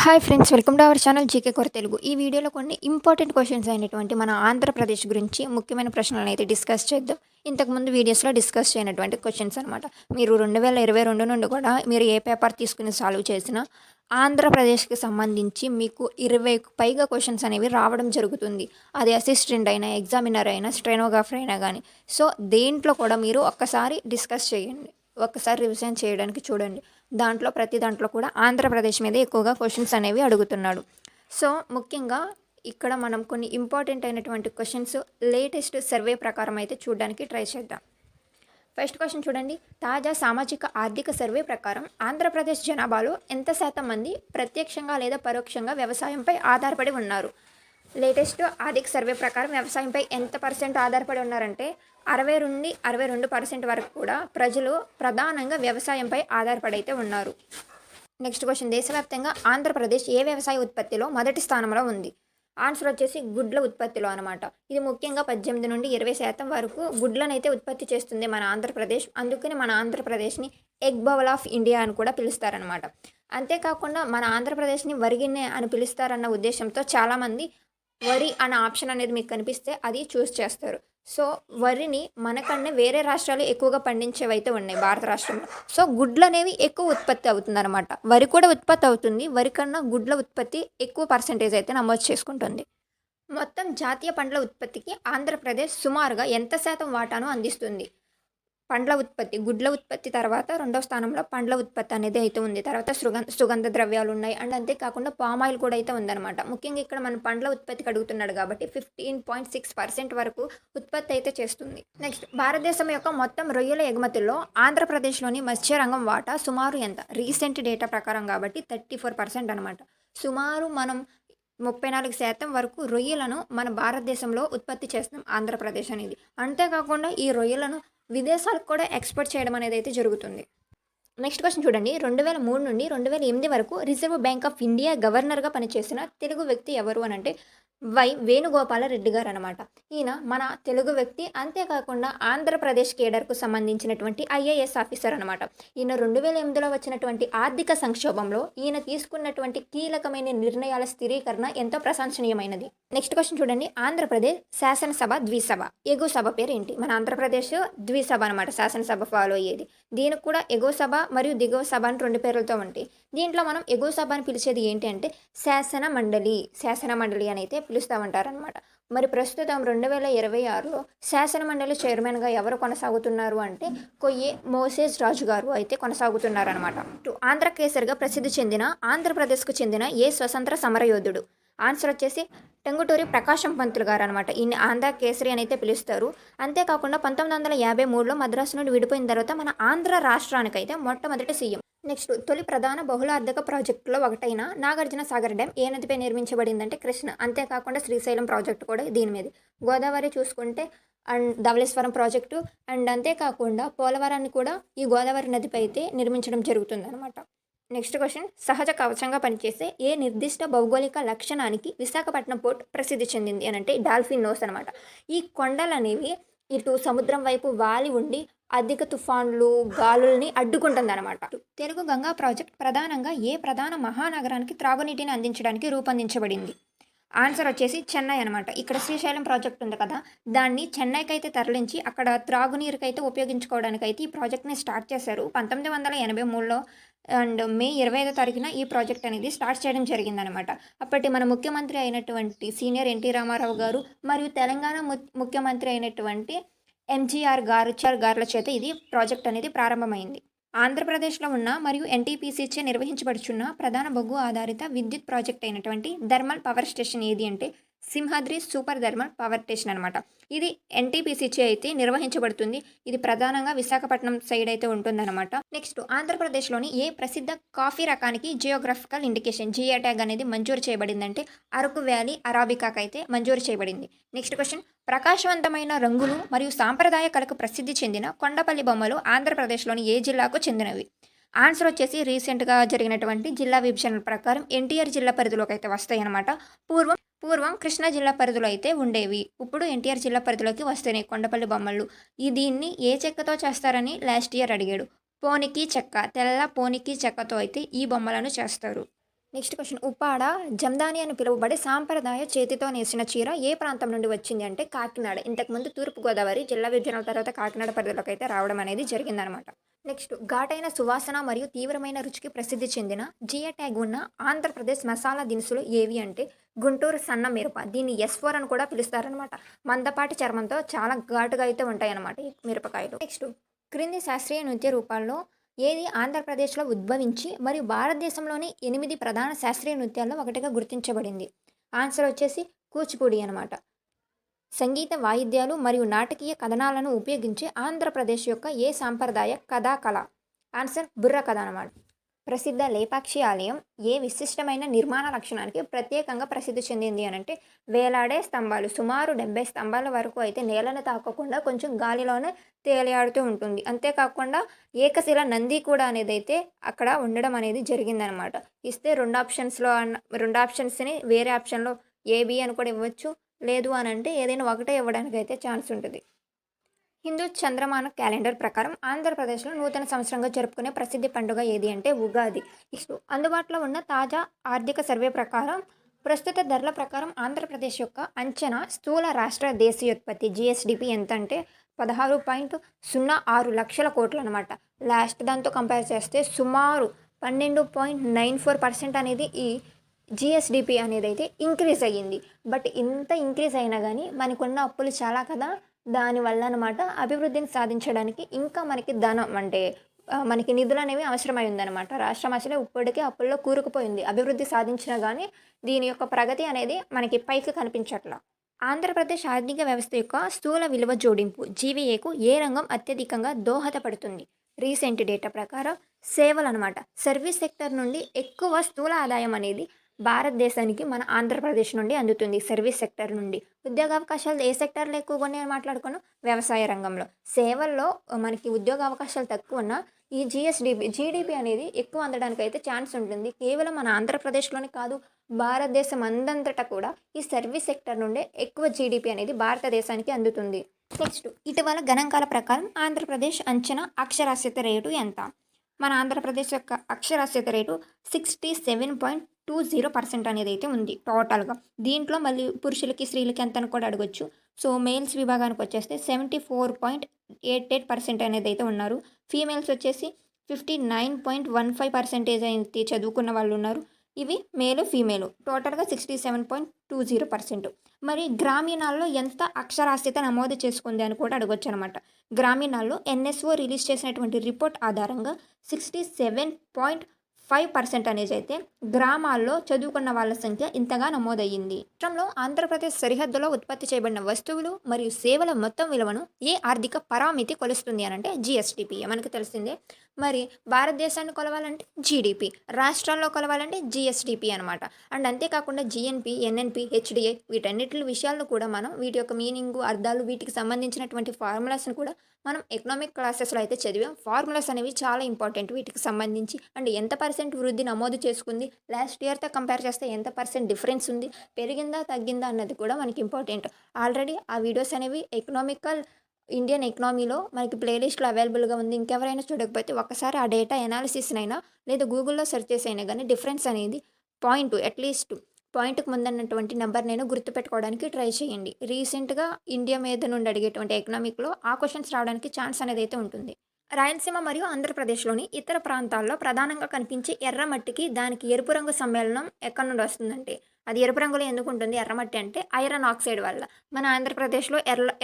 Hi friends, welcome to our channel GK కొర తెలుగు. ఈ వీడియోలో కొన్ని ఇంపార్టెంట్ క్వశ్చన్స్ అయినటువంటి మన ఆంధ్రప్రదేశ్ గురించి ముఖ్యమైన ప్రశ్నలను అయితే డిస్కస్ చేద్దాం. ఇంతకుముందు వీడియోస్లో డిస్కస్ చేయనటువంటి క్వశ్చన్స్ అనమాట. మీరు 2022 నుండి కూడా మీరు ఏ పేపర్ తీసుకుని సాల్వ్ చేసినా ఆంధ్రప్రదేశ్కి సంబంధించి మీకు 20కు పైగా క్వశ్చన్స్ అనేవి రావడం జరుగుతుంది. అది అసిస్టెంట్ అయినా, ఎగ్జామినర్ అయినా, స్టెనోగ్రాఫర్ అయినా కానీ. సో దేంట్లో కూడా మీరు ఒక్కసారి డిస్కస్ చేయండి, ఒక్కసారి రివిజన్ చేయడానికి చూడండి. ప్రతి దాంట్లో కూడా ఆంధ్రప్రదేశ్ మీద ఎక్కువగా క్వశ్చన్స్ అనేవి అడుగుతున్నాడు. సో ముఖ్యంగా ఇక్కడ మనం కొన్ని ఇంపార్టెంట్ అయినటువంటి క్వశ్చన్స్ లేటెస్ట్ సర్వే ప్రకారం అయితే చూడడానికి ట్రై చేద్దాం. ఫస్ట్ క్వశ్చన్ చూడండి. తాజా సామాజిక ఆర్థిక సర్వే ప్రకారం ఆంధ్రప్రదేశ్ జనాభాలో ఎంత శాతం మంది ప్రత్యక్షంగా లేదా పరోక్షంగా వ్యవసాయంపై ఆధారపడి ఉన్నారు? లేటెస్ట్ ఆర్థిక సర్వే ప్రకారం వ్యవసాయంపై ఎంత పర్సెంట్ ఆధారపడి ఉన్నారంటే 62% వరకు కూడా ప్రజలు ప్రధానంగా వ్యవసాయంపై ఆధారపడైతే ఉన్నారు. Next question. దేశవ్యాప్తంగా ఆంధ్రప్రదేశ్ ఏ వ్యవసాయ ఉత్పత్తిలో మొదటి స్థానంలో ఉంది? ఆన్సర్ వచ్చేసి గుడ్ల ఉత్పత్తిలో అనమాట. ఇది ముఖ్యంగా 18 నుండి 20% వరకు గుడ్లనైతే ఉత్పత్తి చేస్తుంది మన ఆంధ్రప్రదేశ్. అందుకని మన ఆంధ్రప్రదేశ్ని ఎగ్ బౌల్ ఆఫ్ ఇండియా అని కూడా పిలుస్తారనమాట. అంతేకాకుండా మన ఆంధ్రప్రదేశ్ని వరిగిన్నె అని పిలుస్తారన్న ఉద్దేశంతో చాలామంది వరి అనే ఆప్షన్ అనేది మీకు కనిపిస్తే అది చూస్ చేస్తారు. సో వరిని మనకన్నా వేరే రాష్ట్రాలు ఎక్కువగా పండించేవైతే ఉన్నాయి భారత రాష్ట్రంలో. సో గుడ్లు అనేవి ఎక్కువ ఉత్పత్తి అవుతుంది అనమాట. వరి కూడా ఉత్పత్తి అవుతుంది, వరి కన్నా గుడ్ల ఉత్పత్తి ఎక్కువ పర్సెంటేజ్ అయితే నమోదు చేసుకుంటుంది. మొత్తం జాతీయ పండ్ల ఉత్పత్తికి ఆంధ్రప్రదేశ్ సుమారుగా ఎంత శాతం వాటాను అందిస్తుంది? పండ్ల ఉత్పత్తి, గుడ్ల ఉత్పత్తి తర్వాత రెండవ స్థానంలో పండ్ల ఉత్పత్తి అనేది అయితే ఉంది. తర్వాత సుగంధ ద్రవ్యాలు ఉన్నాయి. అండ్ అంతేకాకుండా పామాయిల్ కూడా అయితే ఉందన్నమాట. ముఖ్యంగా ఇక్కడ మన పండ్ల ఉత్పత్తికి అడుగుతున్నాడు కాబట్టి 15.6% వరకు ఉత్పత్తి అయితే చేస్తుంది. నెక్స్ట్, భారతదేశం యొక్క మొత్తం రొయ్యల ఎగుమతుల్లో ఆంధ్రప్రదేశ్లోని మత్స్యరంగం వాటా సుమారు ఎంత? రీసెంట్ డేటా ప్రకారం కాబట్టి 34% అనమాట. సుమారు మనం 34% వరకు రొయ్యలను మన భారతదేశంలో ఉత్పత్తి చేస్తాం ఆంధ్రప్రదేశ్ అనేది. అంతేకాకుండా ఈ రొయ్యలను విదేశాలకు కూడా ఎక్స్పోర్ట్ చేయడం అనేది అయితే జరుగుతుంది. నెక్స్ట్ క్వశ్చన్ చూడండి. 2003 నుండి 2008 వరకు రిజర్వ్ బ్యాంక్ ఆఫ్ ఇండియా గవర్నర్గా పనిచేసిన తెలుగు వ్యక్తి ఎవరు అని అంటే వేణుగోపాలరెడ్డి గారు అనమాట. ఈయన మన తెలుగు వ్యక్తి. అంతేకాకుండా ఆంధ్రప్రదేశ్ కేడర్కు సంబంధించినటువంటి ఐఏఎస్ ఆఫీసర్ అనమాట. ఈయన 2008లో వచ్చినటువంటి ఆర్థిక సంక్షోభంలో ఈయన తీసుకున్నటువంటి కీలకమైన నిర్ణయాల స్థిరీకరణ ఎంతో ప్రశంసనీయమైనది. నెక్స్ట్ క్వశ్చన్ చూడండి. ఆంధ్రప్రదేశ్ శాసనసభ ద్విసభ ఎగువ సభ పేరు ఏంటి? మన ఆంధ్రప్రదేశ్ ద్విసభ అనమాట, శాసనసభ ఫాలో అయ్యేది. దీనికి కూడా ఎగువ సభ మరియు దిగువ సభ అని 2 పేర్లతో ఉంటాయి. దీంట్లో మనం ఎగువ సభ అని పిలిచేది ఏంటి అంటే శాసన మండలి అని అయితే పిలుస్తూ ఉంటారనమాట. మరి ప్రస్తుతం 2026లో శాసన మండలి చైర్మన్గా ఎవరు కొనసాగుతున్నారు అంటే కొయ్యే మోసేస్ రాజు గారు అయితే కొనసాగుతున్నారనమాట. ఆంధ్ర కేసరిగా ప్రసిద్ధి చెందిన ఆంధ్రప్రదేశ్కు చెందిన ఏ స్వతంత్ర సమరయోధుడు? ఆన్సర్ వచ్చేసి టంగుటూరి ప్రకాశం పంతులు గారు అనమాట. ఈయన ఆంధ్ర కేసరి అని అయితే పిలుస్తారు. అంతేకాకుండా 1953లో మద్రాసు నుండి విడిపోయిన తర్వాత మన ఆంధ్ర రాష్ట్రానికైతే మొట్టమొదటి సీఎం. నెక్స్ట్, తొలి ప్రధాన బహుళార్థక ప్రాజెక్టులో ఒకటైన నాగార్జున సాగర్ డ్యామ్ ఏ నదిపై నిర్మించబడిందంటే కృష్ణ. అంతేకాకుండా శ్రీశైలం ప్రాజెక్టు కూడా దీని మీద. గోదావరి చూసుకుంటే అండ్ ధవళేశ్వరం ప్రాజెక్టు అండ్ అంతేకాకుండా పోలవరాన్ని కూడా ఈ గోదావరి నదిపై అయితే నిర్మించడం జరుగుతుంది అనమాట. Next question. సహజ కవచంగా పనిచేసే ఏ నిర్దిష్ట భౌగోళిక లక్షణానికి విశాఖపట్నం పోర్ట్ ప్రసిద్ధి చెందింది అని అంటే డాల్ఫిన్ నోస్ అనమాట. ఈ కొండలు అనేవి ఇటు సముద్రం వైపు వాలి ఉండి అధిక తుఫాన్లు గాలుల్ని అడ్డుకుంటుంది అనమాట. తెలుగు గంగా ప్రాజెక్ట్ ప్రధానంగా ఏ ప్రధాన మహానగరానికి త్రాగునీటిని అందించడానికి రూపొందించబడింది? ఆన్సర్ వచ్చేసి చెన్నై అనమాట. ఇక్కడ శ్రీశైలం ప్రాజెక్ట్ ఉంది కదా, దాన్ని చెన్నైకి అయితే తరలించి అక్కడ త్రాగునీరుకైతే ఉపయోగించుకోవడానికైతే ఈ ప్రాజెక్ట్ని స్టార్ట్ చేశారు 1983లో. అండ్ మే 25వ తారీఖున ఈ ప్రాజెక్ట్ అనేది స్టార్ట్ చేయడం జరిగిందనమాట. అప్పటి మన ముఖ్యమంత్రి అయినటువంటి సీనియర్ ఎన్టీ రామారావు గారు మరియు తెలంగాణ ముఖ్యమంత్రి అయినటువంటి ఎంజీఆర్ గారుల చేత ఇది ప్రాజెక్ట్ అనేది ప్రారంభమైంది. ఆంధ్రప్రదేశ్లో ఉన్న మరియు ఎన్టీపీసీచే నిర్వహించబడుచున్న ప్రధాన బొగ్గు ఆధారిత విద్యుత్ ప్రాజెక్ట్ అయినటువంటి థర్మల్ పవర్ స్టేషన్ ఏది అంటే Simhadri super thermal power station అనమాట. ఇది ఎన్టీపీసీచే అయితే నిర్వహించబడుతుంది. ఇది ప్రధానంగా విశాఖపట్నం సైడ్ అయితే ఉంటుందన్నమాట. నెక్స్ట్, ఆంధ్రప్రదేశ్లోని ఏ ప్రసిద్ధ కాఫీ రకానికి జియోగ్రఫికల్ ఇండికేషన్ జియో ట్యాగ్ అనేది మంజూరు చేయబడిందంటే అరకు వ్యాలీ అరాబికాకి అయితే మంజూరు చేయబడింది. Next question. ప్రకాశవంతమైన రంగులు మరియు సాంప్రదాయ కళకు ప్రసిద్ధి చెందిన కొండపల్లి బొమ్మలు ఆంధ్రప్రదేశ్లోని ఏ జిల్లాకు చెందినవి? ఆన్సర్ వచ్చేసి రీసెంట్గా జరిగినటువంటి జిల్లా విభజన ప్రకారం ఎన్టీఆర్ జిల్లా పరిధిలోకి అయితే వస్తాయి అన్నమాట. పూర్వం కృష్ణా జిల్లా పరిధిలో అయితే ఉండేవి, ఇప్పుడు ఎన్టీఆర్ జిల్లా పరిధిలోకి వస్తున్నాయి కొండపల్లి బొమ్మలు. దీన్ని ఏ చెక్కతో చేస్తారని లాస్ట్ ఇయర్ అడిగాడు. పోనికి చెక్క, తెల్ల పోనికి చెక్కతో అయితే ఈ బొమ్మలను చేస్తారు. నెక్స్ట్ క్వశ్చన్ ఉప్పాడ జమదాని అని పిలువబడే సాంప్రదాయ చేతితో నేసిన చీర ఏ ప్రాంతం నుండి వచ్చింది అంటే కాకినాడ. ఇంతకుముందు తూర్పుగోదావరి జిల్లా విభజన తర్వాత కాకినాడ పరిధిలోకి అయితే రావడం అనేది జరిగిందనమాట. నెక్స్ట్ ఘాటైన సువాసన మరియు తీవ్రమైన రుచికి ప్రసిద్ధి చెందిన జియో ట్యాగ్ ఉన్న ఆంధ్రప్రదేశ్ మసాలా దినుసులు ఏవి అంటే గుంటూరు సన్న మిరప. దీన్ని S4 అని కూడా పిలుస్తారనమాట. మందపాటి చర్మంతో చాలా ఘాటుగా అయితే ఉంటాయన్నమాట ఈ మిరపకాయలు. నెక్స్ట్ క్రింది శాస్త్రీయ నృత్య రూపాల్లో ఏది ఆంధ్రప్రదేశ్లో ఉద్భవించి మరియు భారతదేశంలోని 8 ప్రధాన శాస్త్రీయ నృత్యాల్లో ఒకటిగా గుర్తించబడింది. ఆన్సర్ వచ్చేసి కూచిపూడి అనమాట. సంగీత వాయిద్యాలు మరియు నాటకీయ కథనాలను ఉపయోగించి ఆంధ్రప్రదేశ్ యొక్క ఏ సాంప్రదాయ కళ? ఆన్సర్ బుర్ర కథ అనమాట. ప్రసిద్ధ లేపాక్షి ఆలయం ఏ విశిష్టమైన నిర్మాణ లక్షణానికి ప్రత్యేకంగా ప్రసిద్ధి చెందింది అని అంటే వేలాడే స్తంభాలు. సుమారు 70 స్తంభాల వరకు అయితే నేలను తాకకుండా కొంచెం గాలిలోనే తేలియాడుతూ ఉంటుంది. అంతేకాకుండా ఏకశిల నంది కూడా అనేది అయితే అక్కడ ఉండడం అనేది జరిగిందనమాట. ఇస్తే రెండు ఆప్షన్స్ని వేరే ఆప్షన్లో ఏబి అని కూడా ఇవ్వచ్చు. లేదు అని అంటే ఏదైనా ఒకటే ఇవ్వడానికి అయితే ఛాన్స్ ఉంటుంది. హిందూ చంద్రమాన క్యాలెండర్ ప్రకారం ఆంధ్రప్రదేశ్లో నూతన సంవత్సరంగా జరుపుకునే ప్రసిద్ధి పండుగ ఏది అంటే ఉగాది. నెక్స్ట్ అందుబాటులో ఉన్న తాజా ఆర్థిక సర్వే ప్రకారం ప్రస్తుత ధరల ప్రకారం ఆంధ్రప్రదేశ్ యొక్క అంచనా స్థూల రాష్ట్ర దేశీయోత్పత్తి GSDP ఎంత అంటే 16.06 లక్షల కోట్లు అనమాట. లాస్ట్ దాంతో కంపేర్ చేస్తే సుమారు 12.94% అనేది ఈ GSDP అనేది అయితే ఇంక్రీజ్ అయ్యింది. బట్ ఇంత ఇంక్రీజ్ అయినా కానీ మనకున్న అప్పులు చాలా కదా, దానివల్ల అనమాట అభివృద్ధిని సాధించడానికి ఇంకా మనకి ధనం అంటే మనకి నిధులు అనేవి అవసరమై ఉందన్నమాట. రాష్ట్రం అసలే ఇప్పటికే అప్పుల్లో కూరుకుపోయింది. అభివృద్ధి సాధించినా కానీ దీని యొక్క ప్రగతి అనేది మనకి పైకి కనిపించట్లా. ఆంధ్రప్రదేశ్ ఆర్థిక వ్యవస్థ యొక్క స్థూల విలువ జోడింపు జీవీఏకు ఏ రంగం అత్యధికంగా దోహదపడుతుంది? రీసెంట్ డేటా ప్రకారం సేవలు అనమాట. సర్వీస్ సెక్టర్ నుండి ఎక్కువ స్థూల ఆదాయం అనేది భారతదేశానికి మన ఆంధ్రప్రదేశ్ నుండి అందుతుంది. సర్వీస్ సెక్టర్ నుండి. ఉద్యోగావకాశాలు ఏ సెక్టర్లో ఎక్కువగా ఉన్నాయని మాట్లాడుకున్నాం? వ్యవసాయ రంగంలో. సేవల్లో మనకి ఉద్యోగ అవకాశాలు తక్కువ ఉన్నా ఈ జీడిపి అనేది ఎక్కువ అందడానికి అయితే ఛాన్స్ ఉంటుంది. కేవలం మన ఆంధ్రప్రదేశ్లోనే కాదు, భారతదేశం అందంతటా కూడా ఈ సర్వీస్ సెక్టర్ నుండే ఎక్కువ జీడిపి అనేది భారతదేశానికి అందుతుంది. నెక్స్ట్ ఇటీవల గణాంకాల ప్రకారం ఆంధ్రప్రదేశ్ అంచనా అక్షరాస్యత రేటు ఎంత? మన ఆంధ్రప్రదేశ్ యొక్క అక్షరాస్యత రేటు 67.20% అనేది అయితే ఉంది టోటల్గా. దీంట్లో మళ్ళీ పురుషులకి స్త్రీలకి ఎంత అని కూడా అడగొచ్చు. సో మేల్స్ విభాగానికి వచ్చేస్తే 74.88% అనేది అయితే ఉన్నారు. ఫీమేల్స్ వచ్చేసి 59.15% అయితే చదువుకున్న వాళ్ళు ఉన్నారు. ఇవి మేలు ఫీమేలు టోటల్గా 67.20%. మరి గ్రామీణాల్లో ఎంత అక్షరాస్యత నమోదు చేసుకుంది అని కూడా అడగొచ్చు అనమాట. గ్రామీణాల్లో NSO రిలీజ్ చేసినటువంటి రిపోర్ట్ ఆధారంగా 67.5% అనేది అయితే గ్రామాల్లో చదువుకున్న వాళ్ళ సంఖ్య ఇంతగా నమోదయ్యింది. రాష్ట్రంలో ఆంధ్రప్రదేశ్ సరిహద్దులో ఉత్పత్తి చేయబడిన వస్తువులు మరియు సేవల మొత్తం విలువను ఏ ఆర్థిక పరామితి కొలుస్తుంది అని అంటే GSDP. మనకు తెలిసిందే. మరి భారతదేశాన్ని కొలవాలంటే GDP, రాష్ట్రాల్లో కొలవాలంటే GSDP అనమాట. అండ్ అంతేకాకుండా GNP, NNP, HDA వీటన్నిటి విషయాలను కూడా మనం వీటి యొక్క మీనింగు, అర్థాలు, వీటికి సంబంధించినటువంటి ఫార్ములాస్ని కూడా మనం ఎకనామిక్ క్లాసెస్లో అయితే చదివాం. ఫార్ములాస్ అనేవి చాలా ఇంపార్టెంట్ వీటికి సంబంధించి. అండ్ ఎంత పర్సెంట్ వృద్ధి నమోదు చేసుకుంది, లాస్ట్ ఇయర్తో కంపేర్ చేస్తే ఎంత పర్సెంట్ డిఫరెన్స్ ఉంది, పెరిగిందా తగ్గిందా అన్నది కూడా మనకి ఇంపార్టెంట్. ఆల్రెడీ ఆ వీడియోస్ అనేవి ఇండియన్ ఎకనామీలో మనకి ప్లేలిస్ట్లో అవైలబుల్గా ఉంది. ఇంకెవరైనా చూడకపోతే ఒకసారి ఆ డేటా ఎనాలిసిస్నైనా లేదా గూగుల్లో సెర్చ్ చేసైనా కానీ డిఫరెన్స్ అనేది అట్లీస్ట్ పాయింట్కి ముందన్నటువంటి నెంబర్ నేను గుర్తుపెట్టుకోవడానికి ట్రై చేయండి. రీసెంట్గా ఇండియా మీద నుండి అడిగేటువంటి ఎకనామిక్లో ఆ క్వశ్చన్స్ రావడానికి ఛాన్స్ అనేది అయితే ఉంటుంది. రాయలసీమ మరియు ఆంధ్రప్రదేశ్లోని ఇతర ప్రాంతాల్లో ప్రధానంగా కనిపించే ఎర్రమట్టికి దానికి ఎరుపు రంగు సమ్మేళనం ఎక్కడి నుండి వస్తుందంటే అది ఎరుపు రంగులో ఎందుకు ఉంటుంది ఎర్రమట్టి అంటే ఐరన్ ఆక్సైడ్ వల్ల. మన ఆంధ్రప్రదేశ్లో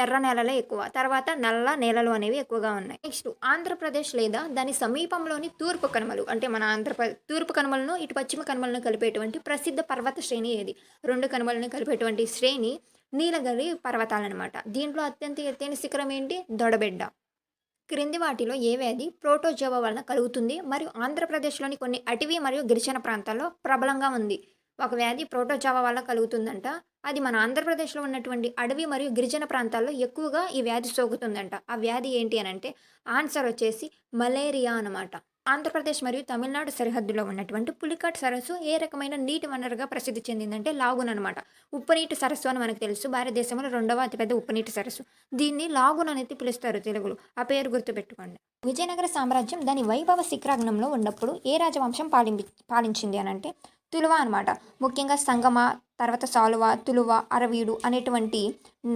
ఎర్ర నేలలే ఎక్కువ, తర్వాత నల్ల నేలలు అనేవి ఎక్కువగా ఉన్నాయి. నెక్స్ట్ ఆంధ్రప్రదేశ్ లేదా దాని సమీపంలోని తూర్పు కనుమలు అంటే మన తూర్పు కనుమలను ఇటు పశ్చిమ కనుమలను కలిపేటువంటి ప్రసిద్ధ పర్వత శ్రేణి ఏది? రెండు కనుమలను కలిపేటువంటి శ్రేణి నీలగిరి పర్వతాలన్నమాట. దీంట్లో అత్యంత ఎత్తైన శిఖరం ఏంటి? దొడబెడ్డ. క్రింది వాటిలో ఏ వ్యాధి ప్రోటోజోవా వలన కలుగుతుంది మరియు ఆంధ్రప్రదేశ్లోని కొన్ని అటవీ మరియు గిరిజన ప్రాంతాల్లో ప్రబలంగా ఉంది? ఒక వ్యాధి ప్రోటోజోవా వల్ల కలుగుతుందంట. అది మన ఆంధ్రప్రదేశ్లో ఉన్నటువంటి అడవి మరియు గిరిజన ప్రాంతాల్లో ఎక్కువగా ఈ వ్యాధి సోకుతుందంట. ఆ వ్యాధి ఏంటి అని అంటే ఆన్సర్ వచ్చేసి మలేరియా అనమాట. ఆంధ్రప్రదేశ్ మరియు తమిళనాడు సరిహద్దులో ఉన్నటువంటి పులికాట్ సరస్సు ఏ రకమైన నీటి వనరుగా ప్రసిద్ధి చెందిందంటే లాగున్ అనమాట. ఉప్పునీటి సరస్సు అని మనకు తెలుసు. భారతదేశంలో 2వ అతిపెద్ద ఉప్పునీటి సరస్సు. దీన్ని లాగున్ అనేది పిలుస్తారు తెలుగులో. ఆ పేరు గుర్తుపెట్టుకోండి. విజయనగర సామ్రాజ్యం దాని వైభవ శిఖరాగ్నంలో ఉన్నప్పుడు ఏ రాజవంశం పాలించింది అని అంటే తులువ అనమాట. ముఖ్యంగా సంగమ, తర్వాత సాలువ, తులువ, అరవీడు అనేటువంటి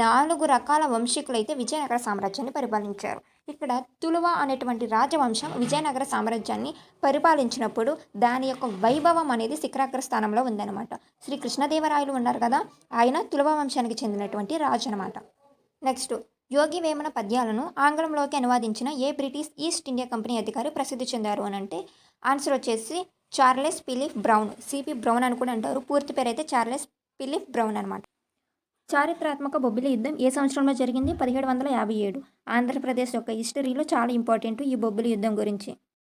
4 రకాల వంశీకులైతే విజయనగర సామ్రాజ్యాన్ని పరిపాలించారు. ఇక్కడ తులువ అనేటువంటి రాజవంశం విజయనగర సామ్రాజ్యాన్ని పరిపాలించినప్పుడు దాని యొక్క వైభవం అనేది శిఖరాగ్ర స్థానంలో ఉందన్నమాట. శ్రీ కృష్ణదేవరాయలు ఉన్నారు కదా! ఆయన తులువ వంశానికి చెందినటువంటి రాజు అనమాట. నెక్స్ట్, యోగి వేమన పద్యాలను ఆంగ్లంలోకి అనువాదించిన ఏ బ్రిటిష్ ఈస్ట్ ఇండియా కంపెనీ అధికారి ప్రసిద్ధి చెందారు అని అంటే ఆన్సర్ వచ్చేసి Charles Philip Brown. CP Brown అని కూడా అంటారు. పూర్తి పేరు అయితే చార్లెస్ ఫిలిప్ బ్రౌన్ అనమాట. చారిత్రాత్మక బొబ్బిలి యుద్ధం ఏ సంవత్సరంలో జరిగింది? 1757. ఆంధ్రప్రదేశ్ యొక్క హిస్టరీలో చాలా ఇంపార్టెంట్ ఈ బొబ్బిలి యుద్ధం గురించి.